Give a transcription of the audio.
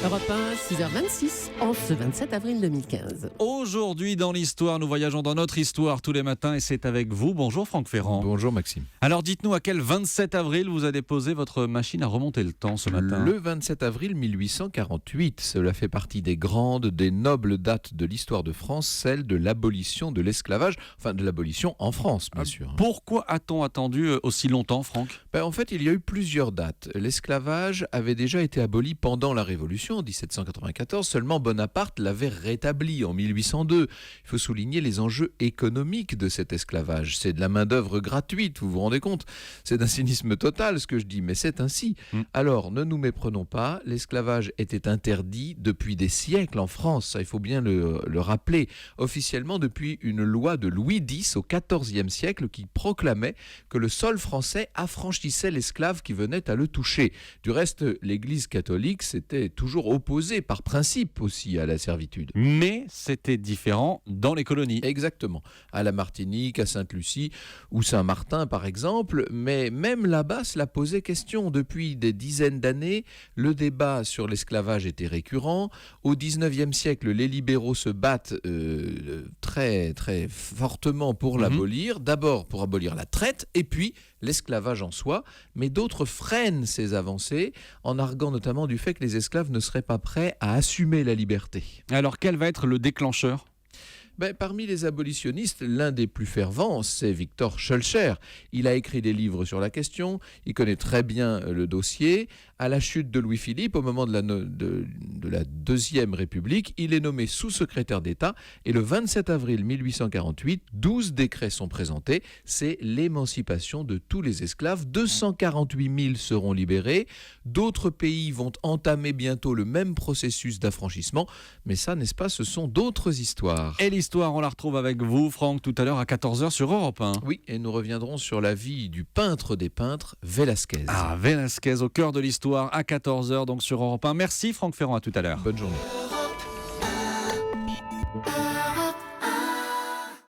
Europe 1, 6h26, en ce 27 avril 2015. Aujourd'hui, dans l'histoire, nous voyageons dans notre histoire tous les matins et c'est avec vous. Bonjour Franck Ferrand. Bonjour Maxime. Alors dites-nous à quel 27 avril vous a déposé votre machine à remonter le temps ce matin? Le 27 avril 1848, cela fait partie des grandes, des nobles dates de l'histoire de France, celle de l'abolition de l'esclavage, enfin de l'abolition en France bien sûr. Pourquoi a-t-on attendu aussi longtemps, Franck? En fait, il y a eu plusieurs dates. L'esclavage avait déjà été aboli pendant la Révolution en 1794, seulement Bonaparte l'avait rétabli en 1802. Il faut souligner les enjeux économiques de cet esclavage. C'est de la main-d'œuvre gratuite, vous vous rendez compte? C'est d'un cynisme total ce que je dis, mais c'est ainsi. Alors, ne nous méprenons pas, l'esclavage était interdit depuis des siècles en France, ça, il faut bien le rappeler, officiellement depuis une loi de Louis X au XIVe siècle qui proclamait que le sol français affranchissait l'esclave qui venait à le toucher. Du reste, l'Église catholique s'était toujours opposée par principe aussi à la servitude. Mais c'était différent dans les colonies. Exactement. À la Martinique, à Sainte-Lucie ou Saint-Martin par exemple, mais même là-bas, cela posait question. Depuis des dizaines d'années, le débat sur l'esclavage était récurrent. Au XIXe siècle, les libéraux se battent très très fortement pour l'abolir. D'abord pour abolir la traite et puis l'esclavage en soi. Mais d'autres freinent ces avancées en arguant notamment du fait que les esclaves ne seraient pas prêts à assumer la liberté. Alors quel va être le déclencheur? Parmi les abolitionnistes, l'un des plus fervents, c'est Victor Schœlcher. Il a écrit des livres sur la question, il connaît très bien le dossier. À la chute de Louis-Philippe, au moment de la Deuxième République, il est nommé sous-secrétaire d'État et le 27 avril 1848, 12 décrets sont présentés. C'est l'émancipation de tous les esclaves. 248 000 seront libérés. D'autres pays vont entamer bientôt le même processus d'affranchissement. Mais ça, n'est-ce pas, ce sont d'autres histoires. Et l'histoire, on la retrouve avec vous, Franck, tout à l'heure à 14h sur Europe 1. Oui, et nous reviendrons sur la vie du peintre des peintres, Velázquez. Ah, Velázquez, au cœur de l'histoire, à 14h, donc sur Europe 1. Merci Franck Ferrand, à tout à l'heure. Bonne journée.